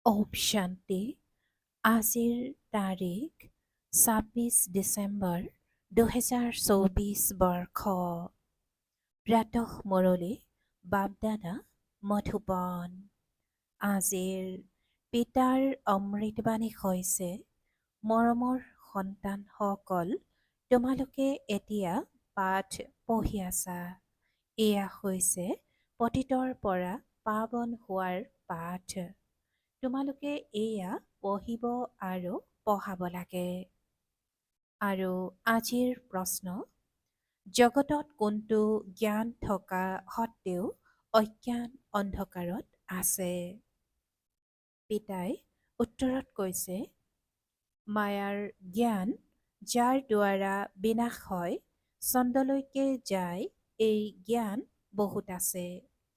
ওম শান্তি। আজিৰ তাৰিখ ২৬ ডিচেম্বৰ ২০২৪ বৰ্ষ। প্ৰাতঃ মুৰলী বাপদাদা মধুবন। আজিৰ পিতাৰ অমৃতবাণী হৈছে, মৰমৰ সন্তানসকল, তোমালোকে এতিয়া পাঠ পঢ়ি আছা। এয়া হৈছে পতিতৰ পৰা পাৱন হোৱাৰ পাঠ। তোমালোকে এয়া পঢ়িব আৰু পঢ়াব লাগে। আৰু আজিৰ প্ৰশ্ন, জগতত কোনটো জ্ঞান থকা সত্ত্বেও অজ্ঞান অন্ধকাৰত আছে? পিতাই উত্তৰত কৈছে, মায়াৰ জ্ঞান যাৰ দ্বাৰা বিনাশ হয়, চন্দ্ৰলৈকে যায়, এই জ্ঞান বহুত আছে।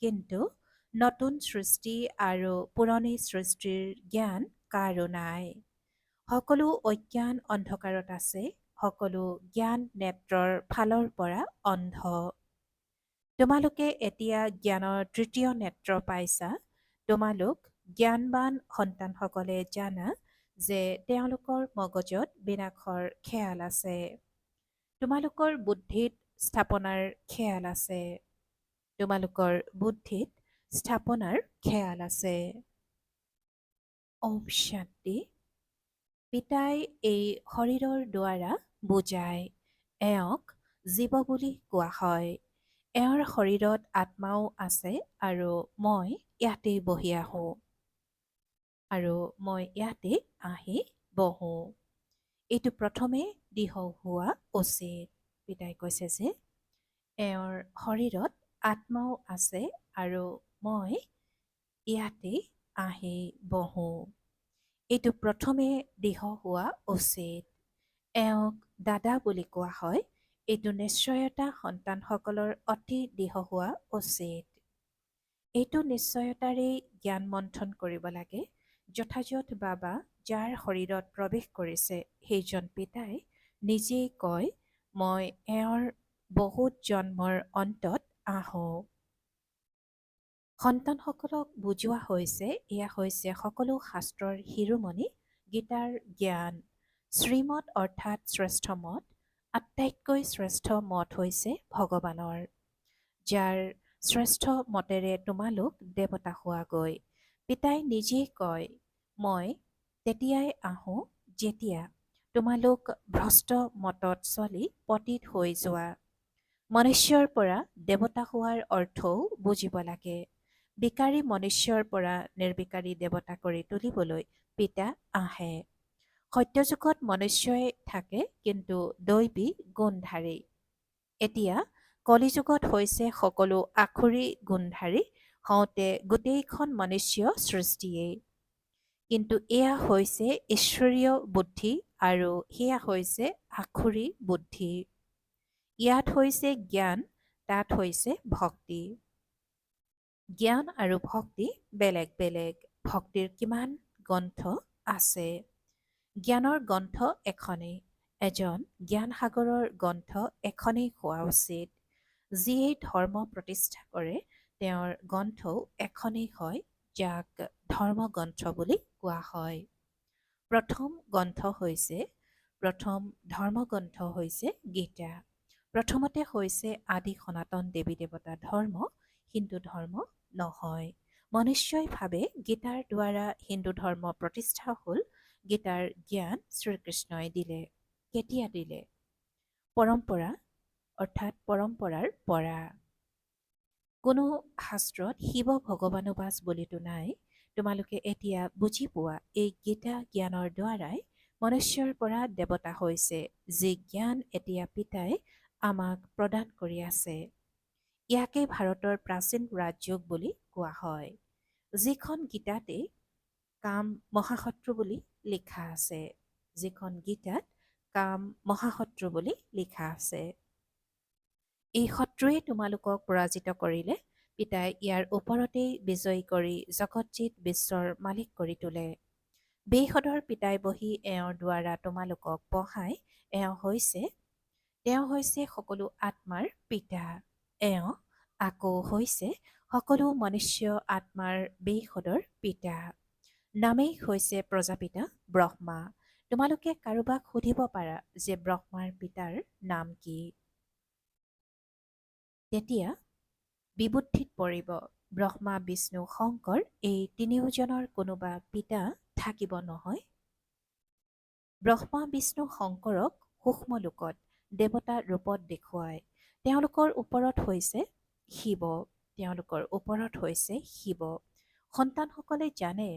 কিন্তু নতুন সৃষ্টি আৰু পুৰণি সৃষ্টিৰ জ্ঞান কাৰো নাই। সকলো অজ্ঞান অন্ধকাৰত আছে। সকলো জ্ঞান নেত্ৰৰ ফালৰ পৰা অন্ধ। তোমালোকে এতিয়া জ্ঞানৰ তৃতীয় নেত্ৰ পাইছা। তোমালোক জ্ঞানবান সন্তানসকলে জানা যে তেওঁলোকৰ মগজত বিনাশৰ খেয়াল আছে। তোমালোকৰ বুদ্ধিত স্থাপনাৰ খেয়াল আছে। তোমালোকৰ বুদ্ধিত স্থাপনাৰ খেয়াল আছে। ওম শান্তি। পিতাই এই শৰীৰৰ দ্বাৰা বুজায়। এওঁক জীৱ বুলি কোৱা হয়। এওঁৰ শৰীৰত আত্মাও আছে আৰু মই ইয়াতেই বহি আহোঁ। আৰু মই ইয়াতে আহি বহোঁ। এইটো প্ৰথমে দৃঢ় হোৱা উচিত। পিতাই কৈছে যে এওঁৰ শৰীৰত আত্মাও আছে আৰু মই ইয়াতে আহি বহোঁ। এইটো প্ৰথমে দৃঢ় হোৱা উচিত। এওঁক দাদা বুলি কোৱা হয়। এইটো নিশ্চয়তা সন্তানসকলৰ অতি দৃঢ় হোৱা উচিত। এইটো নিশ্চয়তাৰেই জ্ঞান মন্থন কৰিব লাগে। যথাযথ বাবা যাৰ শৰীৰত প্ৰৱেশ কৰিছে, সেইজন পিতাই নিজেই কয়, মই এওঁৰ বহুত জন্মৰ অন্তত আহোঁ। সন্তানসকলক বুজোৱা হৈছে, এয়া হৈছে সকলো শাস্ত্ৰৰ শিৰোমণি গীতাৰ জ্ঞান। শ্ৰীমত অৰ্থাৎ শ্ৰেষ্ঠ মত। আটাইতকৈ শ্ৰেষ্ঠ মত হৈছে ভগৱানৰ, যাৰ শ্ৰেষ্ঠ মতেৰে তোমালোক দেৱতা হোৱাগৈ। পিতাই নিজেই কয়, মই তেতিয়াই আহোঁ যেতিয়া তোমালোক ভ্ৰষ্ট মতত চলি পতিত হৈ যোৱা। মনুষ্যৰ পৰা দেৱতা হোৱাৰ অৰ্থও বুজিব লাগে। বিকাৰী মনুষ্যৰ পৰা নিৰ্বিকাৰী দেৱতা কৰি তুলিবলৈ পিতা আহে। সত্যযুগত মনুষ্যই থাকে, কিন্তু দৈৱী গুণধাৰী। এতিয়া কলিযুগত হৈছে সকলো আখুৰি গুণধাৰী, হওঁতে গোটেইখন মনুষ্য সৃষ্টিয়েই। কিন্তু এয়া হৈছে ঈশ্বৰীয় বুদ্ধি আৰু সেয়া হৈছে আখুৰি বুদ্ধি। ইয়াত হৈছে জ্ঞান, তাত হৈছে ভক্তি। জ্ঞান আৰু ভক্তি বেলেগ বেলেগ। ভক্তিৰ কিমান গ্ৰন্থ আছে। জ্ঞানৰ গ্ৰন্থ এখনেই। এজন জ্ঞান সাগৰৰ গ্ৰন্থ এখনেই হোৱা উচিত। যিয়েই ধৰ্ম প্ৰতিষ্ঠা কৰে, তেওঁৰ গ্ৰন্থও এখনেই হয়, যাক ধৰ্মগ্ৰন্থ বুলি কোৱা হয়। প্ৰথম ধৰ্মগ্ৰন্থ হৈছে গীতা। প্ৰথমতে হৈছে আদি সনাতন দেৱী দেৱতা ধৰ্ম, হিন্দু ধৰ্ম নহয়। মনুষ্যই ভাবে গীতাৰ দ্বাৰা হিন্দু ধৰ্ম প্ৰতিষ্ঠা হ'ল। গীতাৰ জ্ঞান শ্ৰীকৃষ্ণই দিলে। কেতিয়া দিলে? পৰম্পৰা, অৰ্থাৎ পৰম্পৰাৰ পৰা। কোনো শাস্ত্ৰত শিৱ ভগৱানুবাস বুলিতো নাই। তোমালোকে এতিয়া বুজি পোৱা, এই গীতা জ্ঞানৰ দ্বাৰাই মনুষ্যৰ পৰা দেৱতা হৈছে, যি জ্ঞান এতিয়া পিতাই আমাক প্ৰদান কৰি আছে। ইয়াকে ভাৰতৰ প্ৰাচীন ৰাজযোগ বুলি কোৱা হয়। যিখন গীতাতে কাম মহাশত্ৰু বুলি লিখা আছে। যিখন গীতাত কাম মহাশত্ৰু বুলি লিখা আছে। এই শত্ৰুৱে তোমালোকক পৰাজিত কৰিলে পিতাই ইয়াৰ ওপৰতেই বিজয়ী কৰি জগতজিত বিশ্বৰ মালিক কৰি তোলে। বেইসদৰ পিতাই বহি এওঁৰ দ্বাৰা তোমালোকক পঢ়াই। তেওঁ হৈছে সকলো আত্মাৰ পিতা। এওঁ আকৌ হৈছে সকলো মনুষ্য আত্মাৰ বেইসদৰ পিতা। নামেই হৈছে প্ৰজাপিতা ব্ৰহ্মা। তোমালোকে কাৰোবাক সুধিব পাৰা যে ব্ৰহ্মাৰ পিতাৰ নাম কি? তেতিয়া বিবুদ্ধিত পৰিব ব্ৰহ্মা, বিষ্ণু, শংকৰ এই তিনিওজনৰ কোনোবা পিতা থাকিব নহয়। ব্ৰহ্মা, বিষ্ণু, শংকৰক সূক্ষ্ম লোকত দেৱতা ৰূপত দেখুৱায়। তেওঁলোকৰ ওপৰত হৈছে শিৱ। তেওঁলোকৰ ওপৰত হৈছে শিৱ। সন্তানসকলে জানে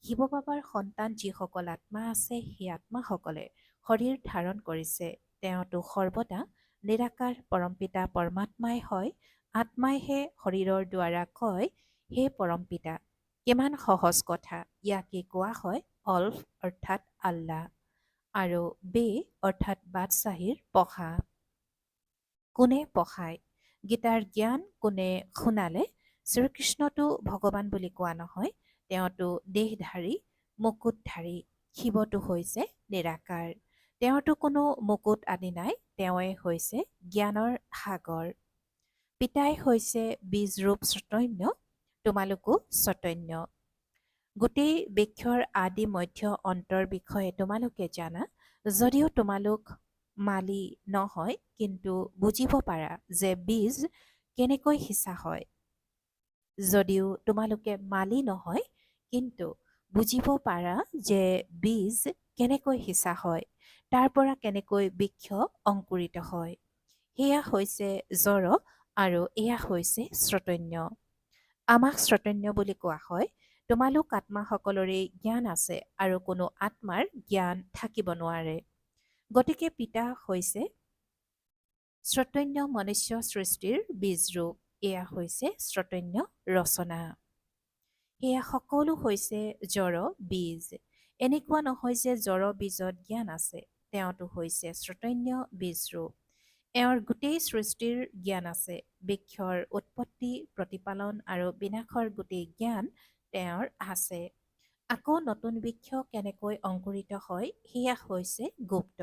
শিৱ বাবাৰ সন্তান যিসকল আত্মা আছে, সেই আত্মাসকলে শৰীৰ ধাৰণ কৰিছে। তেওঁতো সৰ্বদা নিৰাকাৰ পৰমপিতা পৰমাত্মাই হয়। আত্মাইহে শৰীৰৰ দ্বাৰা কয়, হে পৰমপিতা। কিমান সহজ কথা। ইয়াকে কোৱা হয় অল্ফ অৰ্থাৎ আল্লাহ আৰু বে অৰ্থাৎ বাদশ্বাহীৰ পঢ়া। কোনে পঢ়ায়? গীতাৰ জ্ঞান কোনে শুনালে? শ্ৰীকৃষ্ণটো ভগৱান বুলি কোৱা নহয়। তেওঁতো দেহধাৰী, মুকুটধাৰী। শিৱটো হৈছে নিৰাকাৰ। তেওঁতো কোনো মুকুট আদি নাই। তেওঁৱে হৈছে জ্ঞানৰ সাগৰ। পিতাই হৈছে বীজৰূপ চৈতন্য। তোমালোকো চৈতন্য। গোটেই বৃক্ষৰ আদি মধ্য অন্তৰ বিষয়ে তোমালোকে জানা। যদিও তোমালোক মালি নহয়, কিন্তু বুজিব পাৰা যে বীজ কেনেকৈ সিঁচা হয়। যদিও তোমালোকে মালি নহয়, কিন্তু বুজিব পাৰা যে বীজ কেনেকৈ সিঁচা হয়, তাৰ পৰা কেনেকৈ বৃক্ষ অংকুৰিত হয়। সেয়া হৈছে জড় আৰু এয়া হৈছে চৈতন্য। আমাক চৈতন্য বুলি কোৱা হয়। তোমালোক আত্মাসকলৰে জ্ঞান আছে আৰু কোনো আত্মাৰ জ্ঞান থাকিব নোৱাৰে। গতিকে পিতা হৈছে চৈতন্য মনুষ্য সৃষ্টিৰ বীজৰূপ। এয়া হৈছে চৈতন্য ৰচনা। সেয়া সকলো হৈছে জড় বীজ। এনেকুৱা নহয় যে জড় বীজত জ্ঞান আছে। তেওঁতো হৈছে চৈতন্য বীজৰূপ। এওঁৰ গোটেই সৃষ্টিৰ জ্ঞান আছে। বৃক্ষৰ উৎপত্তি, প্ৰতিপালন আৰু বিনাশৰ গোটেই জ্ঞান তেওঁৰ আছে। আকৌ নতুন বৃক্ষ কেনেকৈ অংকুৰিত হয়, সেয়া হৈছে গুপ্ত।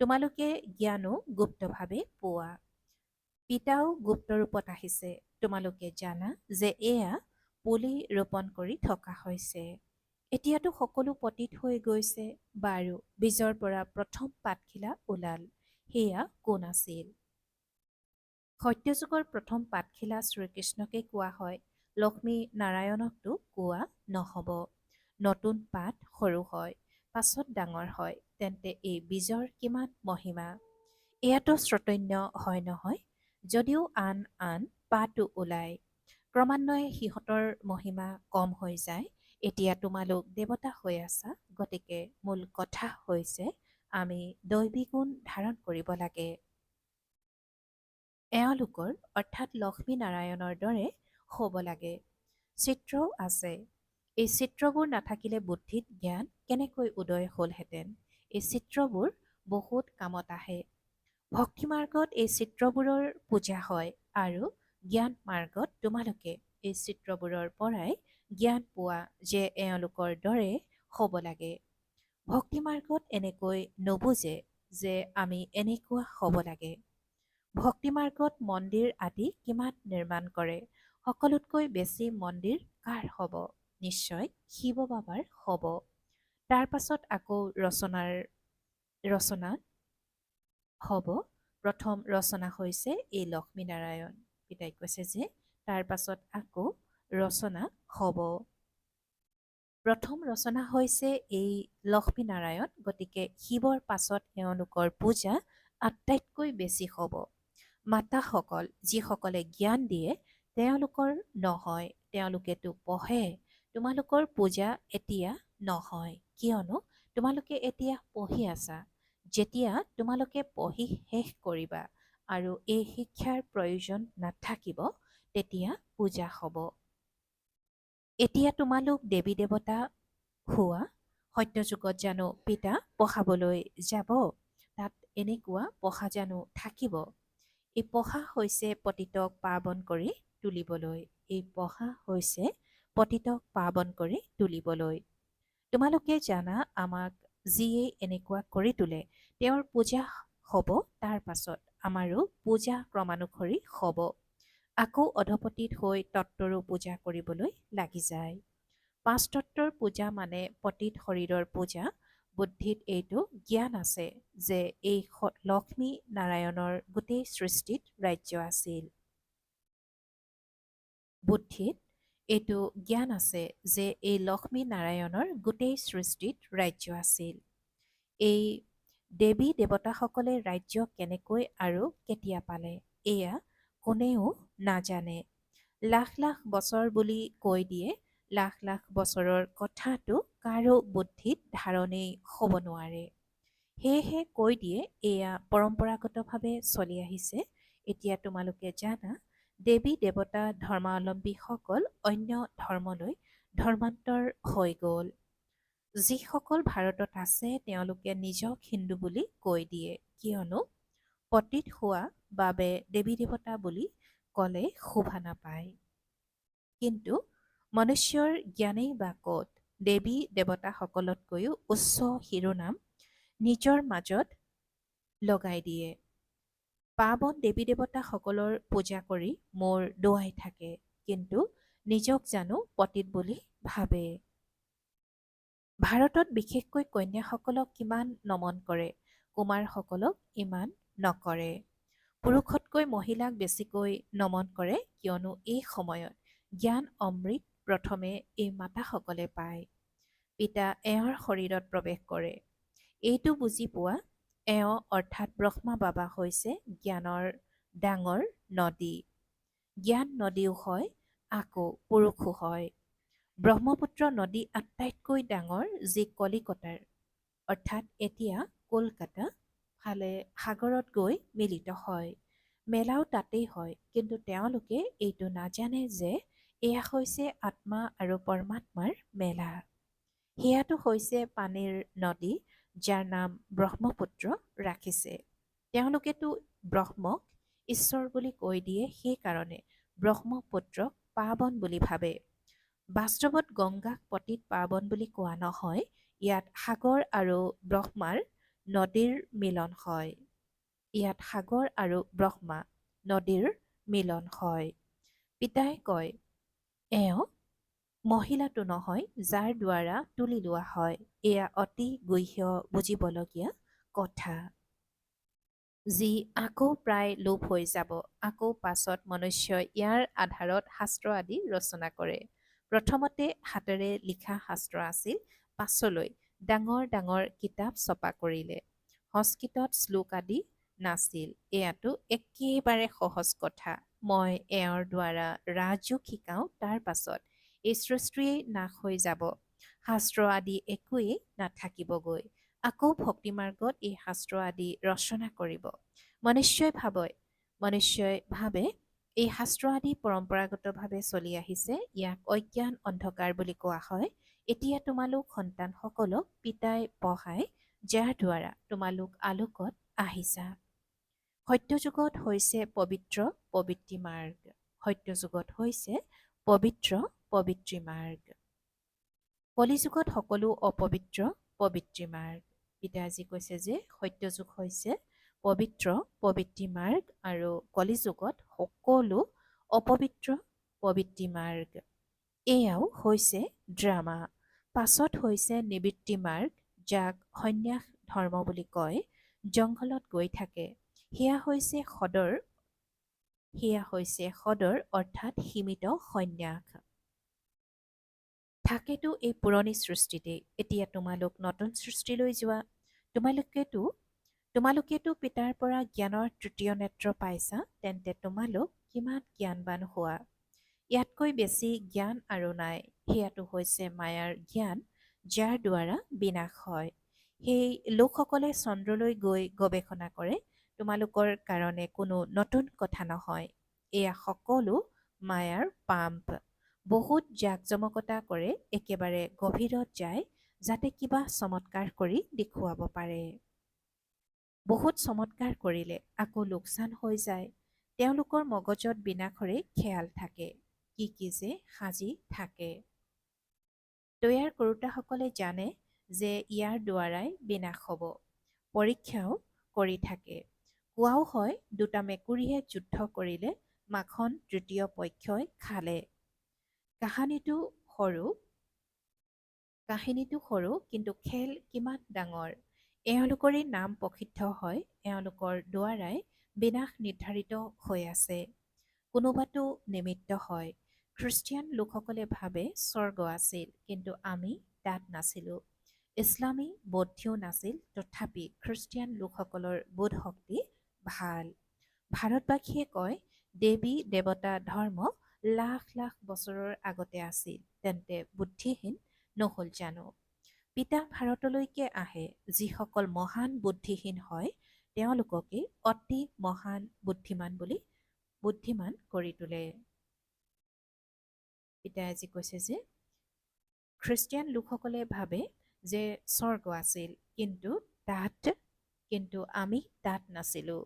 তোমালোকে জ্ঞানো গুপ্তভাৱে পোৱা। পিতাও গুপ্ত ৰূপত আহিছে। তোমালোকে জানা যে এয়া পুলি ৰোপণ কৰি থকা হৈছে। এতিয়াতো সকলো পতিত হৈ গৈছে। বাৰু, বীজৰ পৰা প্ৰথম পাতখিলা ওলাল। সেয়া কোন আছিল? সত্যযুগৰ প্ৰথম পাতখিলা শ্ৰীকৃষ্ণকে কোৱা হয়। লক্ষ্মী নাৰায়ণকতো কোৱা নহ'ব। নতুন পাত সৰু হয়, পাছত ডাঙৰ হয়। তেন্তে এই বীজৰ কিমান মহিমা। এয়াতো চৈতন্য হয় নহয়। যদিও আন আন পাতো ওলায়, ক্ৰমান্বয়ে সিহঁতৰ মহিমা কম হৈ যায়। এতিয়া তোমালোক দেৱতা হৈ আছা। গতিকে মূল কথা হৈছে আমি দৈবী গুণ ধাৰণ কৰিব লাগে। এওঁলোকৰ অৰ্থাৎ লক্ষ্মী নাৰায়ণৰ দৰে হ'ব লাগে। চিত্ৰও আছে। এই চিত্ৰবোৰ নাথাকিলে বুদ্ধিত জ্ঞান কেনেকৈ উদয় হ'লহেঁতেন। এই চিত্ৰবোৰ বহুত কামত আহে। ভক্তি মাৰ্গত এই চিত্ৰবোৰৰ পূজা হয় আৰু জ্ঞান মাৰ্গত তোমালোকে এই চিত্ৰবোৰৰ পৰাই জ্ঞান পোৱা যে এওঁলোকৰ দৰে হ'ব লাগে। ভক্তি মাৰ্গত এনেকৈ নুবুজে যে আমি এনেকুৱা হ'ব লাগে। ভক্তি মাৰ্গত মন্দিৰ আদি কিমান নিৰ্মাণ কৰে। সকলোতকৈ বেছি মন্দিৰ কাৰ হ'ব? নিশ্চয় শিৱ বাবাৰ হ'ব। তাৰ পাছত আকৌ ৰচনা হ'ব। প্ৰথম ৰচনা হৈছে এই লক্ষ্মীনাৰায়ণ। পিতাই কৈছে যে তাৰ পাছত আকৌ ৰচনা হ'ব। প্ৰথম ৰচনা হৈছে এই লক্ষ্মীনাৰায়ণ। গতিকে শিৱৰ পাছত এওঁলোকৰ পূজা আটাইতকৈ বেছি হ'ব। মাতাসকল যিসকলে জ্ঞান দিয়ে, তেওঁলোকৰ নহয়। তেওঁলোকেতো পঢ়ে। তোমালোকৰ পূজা এতিয়া নহয়, কিয়নো তোমালোকে এতিয়া পঢ়ি আছা। যেতিয়া তোমালোকে পঢ়ি শেষ কৰিবা আৰু এই শিক্ষাৰ প্ৰয়োজন নাথাকিব, তেতিয়া পূজা হ'ব। এতিয়া তোমালোক দেৱী দেৱতা হোৱা। সত্যযুগত জানো পিতা পঢ়াবলৈ যাব? তাত এনেকুৱা পঢ়া জানো থাকিব? এই পঢ়া হৈছে পতিতক পাৱন কৰি তুলিবলৈ। এই পঢ়া হৈছে পতিতক পাৱন কৰি তুলিবলৈ। তোমালোকে জানা আমাক যিয়ে এনেকুৱা কৰি তোলে, তেওঁৰ পূজা হ'ব। তাৰ পাছত আমাৰো পূজা ক্ৰমানুসৰি হ'ব। আকৌ অধপতিত হৈ তত্ত্বৰো পূজা কৰিবলৈ লাগি যায়। পাঁচ তত্ত্বৰ পূজা মানে পতিত শৰীৰৰ পূজা। বুদ্ধিত এইটো জ্ঞান আছে যে এই লক্ষ্মী নাৰায়ণৰ গোটেই সৃষ্টিত ৰাজ্য আছিল। বুদ্ধিত এইটো জ্ঞান আছে যে এই লক্ষ্মী নাৰায়ণৰ গোটেই সৃষ্টিত ৰাজ্য আছিল। এই দেৱী দেৱতাসকলে ৰাজ্য কেনেকৈ আৰু কেতিয়া পালে এয়া কোনেও নাজানে। লাখ লাখ বছৰ বুলি কৈ দিয়ে। লাখ লাখ বছৰৰ কথাটো কাৰো বুদ্ধিত ধাৰণেই হ'ব নোৱাৰে। সেয়েহে কৈ দিয়ে এয়া পৰম্পৰাগতভাৱে চলি আহিছে। এতিয়া তোমালোকে জানা দেৱী দেৱতা ধৰ্মাৱলম্বীসকল অন্য ধৰ্মলৈ ধৰ্মান্তৰ হৈ গ'ল। যিসকল ভাৰতত আছে তেওঁলোকে নিজক হিন্দু বুলি কৈ দিয়ে, কিয়নো পতিত হোৱা বাবে দেৱী দেৱতা বুলি ক'লে শোভা নাপায়। কিন্তু মনুষ্যৰ জ্ঞানেই বা ক'ত দেৱী দেৱতাসকলতকৈও উচ্চ শিৰোনাম নিজৰ মাজত লগাই দিয়ে। পাৱন দেৱী দেৱতাসকলৰ পূজা কৰি মোৰ দোৱাই থাকে, কিন্তু নিজক জানো পতিত বুলি ভাবে। ভাৰতত বিশেষকৈ কন্যাসকলক কিমান নমন কৰে, কুমাৰসকলক ইমান নকৰে। পুৰুষতকৈ মহিলাক বেছিকৈ নমন কৰে, কিয়নো এই সময়ত জ্ঞান অমৃত প্ৰথমে এই মাতাসকলে পায়। পিতা এওঁৰ শৰীৰত প্ৰৱেশ কৰে। এইটো বুজি পোৱা এওঁ অৰ্থাৎ ব্ৰহ্মা বাবা হৈছে জ্ঞানৰ ডাঙৰ নদী। জ্ঞান নদীও হয় আকৌ পুৰুষো হয়। ব্ৰহ্মপুত্ৰ নদী আটাইতকৈ ডাঙৰ, যি কলিকতাৰ অৰ্থাৎ এতিয়া কলকাতা ফালে সাগৰত গৈ মিলিত হয়। মেলাও তাতেই হয়, কিন্তু তেওঁলোকে এইটো নাজানে যে এয়া হৈছে আত্মা আৰু পৰমাত্মাৰ মেলা। সেয়াটো হৈছে পানীৰ নদী, যাৰ নাম ব্ৰহ্মপুত্ৰ ৰাখিছে। তেওঁলোকেতো ব্ৰহ্মক ঈশ্বৰ বুলি কৈ দিয়ে, সেইকাৰণে ব্ৰহ্মপুত্ৰক পাৱন বুলি ভাবে। বাস্তৱত গংগাক পতিত পাৱন বুলি কোৱা নহয়। ইয়াত সাগৰ আৰু ব্ৰহ্মাৰ নদীৰ মিলন হয়। ইয়াত সাগৰ আৰু ব্ৰহ্মা নদীৰ মিলন হয়। পিতাই কয় এওঁ মহিলাটো নহয় যাৰ দ্বাৰা তুলি লোৱা হয়। এয়া অতি গুহ্য বুজিবলগীয়া কথা, যি আকৌ প্ৰায় লোপ হৈ যাব। আকৌ পাছত মনুষ্যই ইয়াৰ আধাৰত শাস্ত্ৰ আদি ৰচনা কৰে। প্ৰথমতে হাতেৰে লিখা শাস্ত্ৰ আছিল, পাছলৈ ডাঙৰ ডাঙৰ কিতাপ ছপা কৰিলে। সংস্কৃতত শ্লোক আদি নাছিল। এয়াতো একেবাৰে সহজ কথা। মই এওঁৰ দ্বাৰা ৰাজযোগ শিকাওঁ, তাৰ পাছত এই সৃষ্টিয়েই নাশ হৈ যাব। শাস্ত্ৰ আদি একোৱেই নাথাকিবগৈ। আকৌ ভক্তিমাৰ্গত এই শাস্ত্ৰ আদি ৰচনা কৰিব। মনুষ্যই ভাবে এই শাস্ত্ৰ আদি পৰম্পৰাগতভাৱে চলি আহিছে, ইয়াক অজ্ঞান অন্ধকাৰ বুলি কোৱা হয়। এতিয়া তোমালোক সন্তানসকলক পিতাই পঢ়ায়, যাৰ দ্বাৰা তোমালোক আলোকত আহিছা। সত্যযুগত হৈছে পবিত্ৰ পবিত্ৰী মাৰ্গ। সত্যযুগত হৈছে পবিত্ৰ পবিত্ৰী মাৰ্গ। কলিযুগত সকলো অপবিত্ৰ পবিত্ৰী মাৰ্গ। পিতাই আজি কৈছে যে সত্যযুগ হৈছে পবিত্ৰ পবিত্ৰী মাৰ্গ আৰু কলিযুগত সকলো অপবিত্ৰ পবিত্ৰী মাৰ্গ। এয়াও হৈছে ড্ৰামা। পাছত হৈছে নিবৃত্তি মাৰ্গ, যাক সন্ন্যাস ধৰ্ম বুলি কয়। জংঘলত গৈ থাকে। সেয়া হৈছে সদৰ অৰ্থাৎ সীমিত সন্ন্যাস। থাকেতো এই পুৰণি সৃষ্টিতেই। এতিয়া তোমালোক নতুন সৃষ্টিলৈ যোৱা। তোমালোকেতো পিতাৰ পৰা জ্ঞানৰ তৃতীয় নেত্ৰ পাইছা, তেন্তে তোমালোক কিমান জ্ঞানবান হোৱা। ইয়াতকৈ বেছি জ্ঞান আৰু নাই। সেয়াটো হৈছে মায়াৰ জ্ঞান, যাৰ দ্বাৰা বিনাশ হয়। সেই লোকসকলে চন্দ্ৰলৈ গৈ গৱেষণা কৰে। তোমালোকৰ কাৰণে কোনো নতুন কথা নহয়। এয়া সকলো মায়াৰ পাম্প। বহুত জাকজমকতা কৰে, একেবাৰে গভীৰত যায়, যাতে কিবা চমৎকাৰ কৰি দেখুৱাব পাৰে। বহুত চমৎকাৰ কৰিলে আকৌ লোকচান হৈ যায়। তেওঁলোকৰ মগজত বিনাশৰে খেয়াল থাকে, কি কি যে সাজি থাকে। তৈয়াৰ কৰোঁতাসকলে জানে যে ইয়াৰ দ্বাৰাই বিনাশ হ'ব। পৰীক্ষাও কৰি থাকে। কোৱাও হয়, দুটা মেকুৰীয়ে যুদ্ধ কৰিলে, মাখন তৃতীয় পক্ষই খালে। কাহানীটো সৰু, কাহিনীটো সৰু কিন্তু খেল কিমান ডাঙৰ। এওঁলোকৰে নাম প্ৰসিদ্ধ হয়, এওঁলোকৰ দ্বাৰাই বিনাশ নিৰ্ধাৰিত হৈ আছে। কোনোবাতো নিমিত্ত হয়। খ্ৰীষ্টিয়ান লোকসকলে ভাবে স্বৰ্গ আছিল, কিন্তু আমি তাত নাছিলোঁ। ইছলামী বৌদ্ধও নাছিল, তথাপি খ্ৰীষ্টিয়ান লোকসকলৰ বোধ শক্তি ভাল। ভাৰতবাসীয়ে কয় দেৱী দেৱতা ধৰ্ম লাখ লাখ বছৰৰ আগতে আছিল, তেন্তে বুদ্ধিহীন নহ'ল জানো? পিতা ভাৰতলৈকে আহে, যিসকল মহান বুদ্ধিহীন হয় তেওঁলোককে অতি মহান বুদ্ধিমান কৰি তোলে। পিতাই আজি কৈছে যে খ্ৰীষ্টিয়ান লোকসকলে ভাবে যে স্বৰ্গ আছিল, কিন্তু আমি তাত নাছিলোঁ।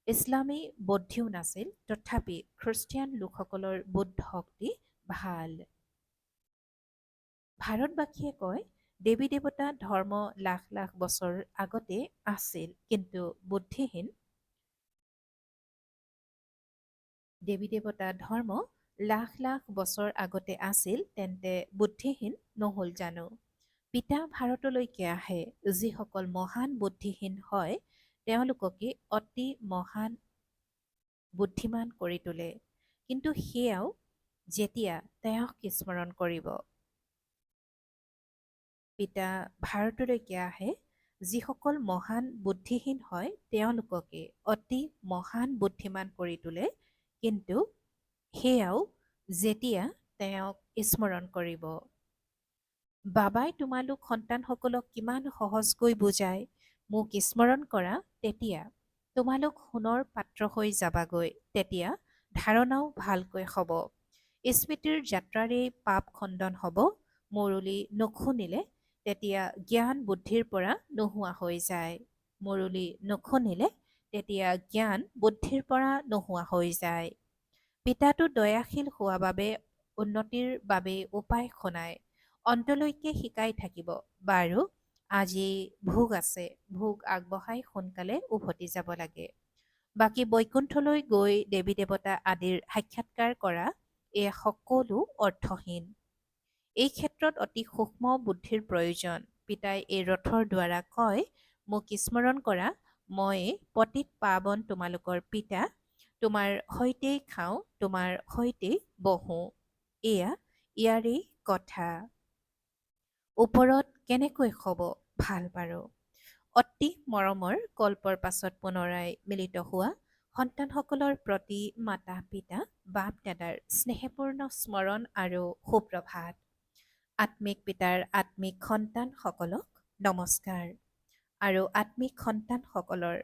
ইছলামী বৌদ্ধও নাছিল, তথাপি খ্ৰীষ্টিয়ান লোকসকলৰ বুদ্ধ শক্তি ভাল। ভাৰতবাসীয়ে কয় দেৱী দেৱতা ধৰ্ম লাখ লাখ বছৰ আগতে আছিল, কিন্তু বুদ্ধিহীন দেৱী দেৱতা ধৰ্ম লাখ লাখ বছৰ আগতে আছিল, তেন্তে বুদ্ধিহীন নহ'ল জানো? পিতা ভাৰতলৈকে আহে, যিসকল মহান বুদ্ধিহীন হয় তেওঁলোককে অতি মহান বুদ্ধিমান কৰি তোলে। কিন্তু সেয়াও যেতিয়া তেওঁক স্মৰণ কৰিব। পিতা ভাৰতলৈকে আহে, যিসকল মহান বুদ্ধিহীন হয় তেওঁলোককে অতি মহান বুদ্ধিমান কৰি তোলে, কিন্তু সেয়াও যেতিয়া তেওঁক স্মৰণ কৰিব। বাবাই তোমালোক সন্তানসকলক কিমান সহজকৈ বুজায়, মোক স্মৰণ কৰা, তেতিয়া তোমালোক সোণৰ পাত্ৰ হৈ যাবাগৈ, তেতিয়া ধাৰণাও ভালকৈ হ'ব। স্মৃতিৰ যাত্ৰাৰেই পাপ খণ্ডন হ'ব। মুৰলী নুশুনিলে তেতিয়া জ্ঞান বুদ্ধিৰ পৰা নোহোৱা হৈ যায়। মুৰলী নুশুনিলে তেতিয়া জ্ঞান বুদ্ধিৰ পৰা নোহোৱা হৈ যায়। পিতাটো দয়াশীল হোৱা বাবে উন্নতিৰ বাবে উপায় শুনায়, অন্তলৈকে শিকাই থাকিব। বাৰু আজি ভোগ আছে, ভোগ আগবঢ়াই সোনকালে উভতি যাব লাগে। বাকী বৈকুণ্ঠলৈ গৈ দেৱী দেৱতা আদিৰ সাক্ষাৎকাৰ কৰা, এয়া সকলো অৰ্থহীন। এই ক্ষেত্ৰত অতি সূক্ষ্ম বুদ্ধিৰ প্ৰয়োজন। পিতাই এই ৰথৰ দ্বাৰা কয়, মোক স্মৰণ কৰা, মই পতিত পাৱন তোমালোকৰ পিতা, তোমাৰ সৈতেই খাওঁ, তোমাৰ সৈতেই বহোঁ। এয়া ইয়াৰেই কথা। ওপৰত কেনেকৈ হ'ব ভাল বাৰু? অতি মৰমৰ কল্পৰ পাছত পুনৰাই মিলিত হোৱা সন্তানসকলৰ প্ৰতি মাতা পিতা বাপ দাদাৰ স্নেহপূৰ্ণ স্মৰণ আৰু সুপ্ৰভাত। আত্মিক পিতাৰ আত্মিক সন্তানসকলক নমস্কাৰ, আৰু আত্মিক সন্তানসকলৰ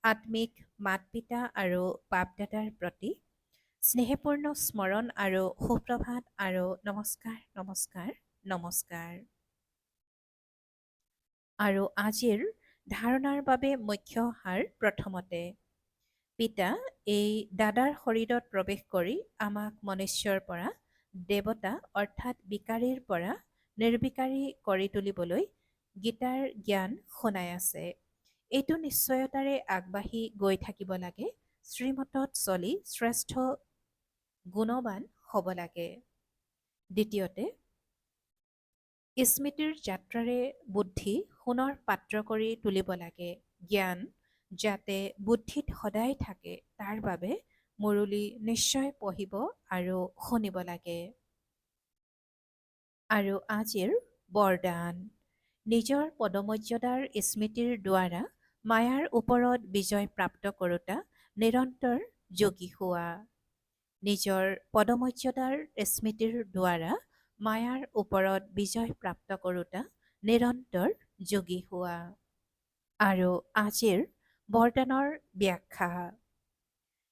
আত্মিক মাত পিতা আৰু বাপ দাদাৰ প্ৰতি স্নেহপূৰ্ণ স্মৰণ আৰু সুপ্ৰভাত আৰু নমস্কাৰ নমস্কাৰ নমস্কাৰ। আৰু আজিৰ ধাৰণাৰ বাবে মুখ্য সাৰ প্ৰথমতে, পিতা এই দাদাৰ শৰীৰত প্ৰৱেশ কৰি আমাক মনুষ্যৰ পৰা দেৱতা অৰ্থাৎ বিকাৰীৰ পৰা নিৰ্বিকাৰী কৰি তুলিবলৈ গীতাৰ জ্ঞান শুনাই আছে। এইটো নিশ্চয়তাৰে আগবাঢ়ি গৈ থাকিব লাগে, শ্ৰীমতত চলি শ্ৰেষ্ঠ গুণৱান হ'ব লাগে। দ্বিতীয়তে, স্মৃতিৰ যাত্ৰাৰে বুদ্ধি সোণৰ পাত্ৰ কৰি তুলিব লাগে। জ্ঞান যাতে বুদ্ধিত সদায় থাকে, তাৰ বাবে মুৰলী নিশ্চয় পঢ়িব আৰু শুনিব লাগে। আৰু আজিৰ বৰদান, নিজৰ পদমৰ্যাদাৰ স্মৃতিৰ দ্বাৰা মায়াৰ ওপৰত বিজয় প্ৰাপ্ত কৰোঁতা নিৰন্তৰ যোগী হোৱা। নিজৰ পদমৰ্যাদাৰ স্মৃতিৰ দ্বাৰা মায়াৰ ওপৰত বিজয় প্ৰাপ্ত কৰোঁতা নিৰন্তৰ যোগী হোৱা। আৰু আজিৰ বৰদানৰ ব্যাখ্যা,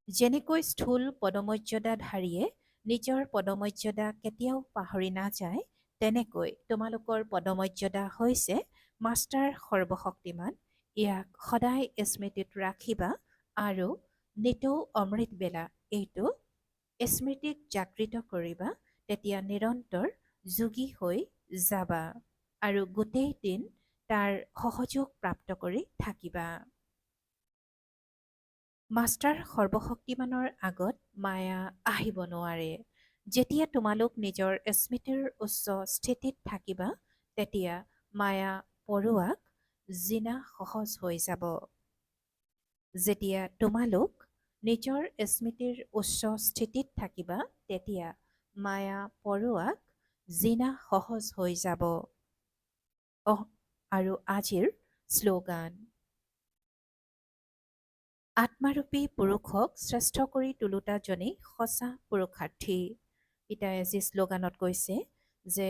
যেনেকৈ স্থূল পদমৰ্যাদাধাৰীয়ে নিজৰ পদমৰ্যাদা কেতিয়াও পাহৰি নাযায়, তেনেকৈ তোমালোকৰ পদমৰ্যাদা হৈছে মাষ্টাৰ সৰ্বশক্তিমান। ইয়াক সদায় স্মৃতিত ৰাখিবা আৰু নিতৌ অমৃত বেলা এইটো স্মৃতিক জাগৃত কৰিবা, তেতিয়া নিৰন্তৰ যোগী হৈ যাবা আৰু গোটেই দিন তাৰ সহযোগ প্ৰাপ্ত কৰি থাকিবা। মাষ্টাৰ সৰ্বশক্তিমানৰ আগত মায়া আহিব নোৱাৰে। যেতিয়া তোমালোক নিজৰ স্মৃতিৰ উচ্চ স্থিতিত থাকিবা, তেতিয়া মায়া পৰুৱাক জিনা সহজ হৈ যাব। যেতিয়া তোমালোক নিজৰ স্মৃতিৰ উচ্চ স্থিতিত থাকিবা, তেতিয়া মায়া পৰুৱাক জিনা সহজ হৈ যাব। আৰু আজিৰ শ্লোগান: আত্মাৰূপী পুৰুষক শ্ৰেষ্ঠ কৰি তোলোতাজনেই সঁচা পুৰুষাৰ্থী। পিতাই আজি শ্লোগানত কৈছে যে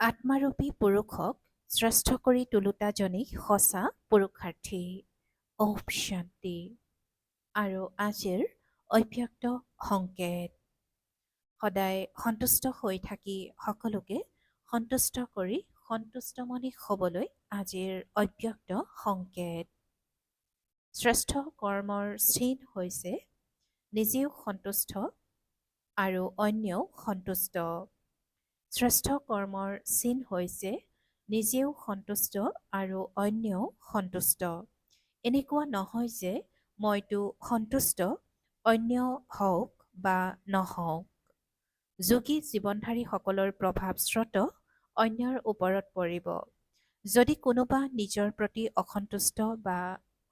আত্মাৰূপী পুৰুষক শ্ৰেষ্ঠ কৰি তোলোতাজনেই সঁচা পুৰুষাৰ্থী। ওম শান্তি। আৰু আজিৰ অভ্যক্ত সংকেত: সদায় সন্তুষ্ট হৈ থাকি সকলোকে সন্তুষ্ট কৰি সন্তুষ্টমনে হ'বলৈ আজিৰ অভ্যক্ত সংকেত। শ্ৰেষ্ঠ কৰ্মৰ চিন হৈছে নিজেও সন্তুষ্ট আৰু অন্যও সন্তুষ্ট। শ্ৰেষ্ঠ কৰ্মৰ চিন হৈছে নিজেও সন্তুষ্ট আৰু অন্যও সন্তুষ্ট। এনেকুৱা নহয় যে মইতো সন্তুষ্ট, অন্য হওক বা নহওক। যোগী জীৱনধাৰীসকলৰ প্ৰভাৱ স্ৰোত অন্যৰ ওপৰত পৰিব। যদি কোনোবা নিজৰ প্ৰতি অসন্তুষ্ট বা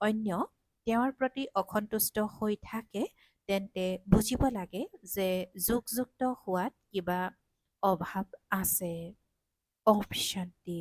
অন্য তেওঁৰ প্ৰতি অসন্তুষ্ট হৈ থাকে, তেন্তে বুজিব লাগে যে যোগযুক্ত হোৱাত কিবা অভাৱ আছে। ওম শান্তি।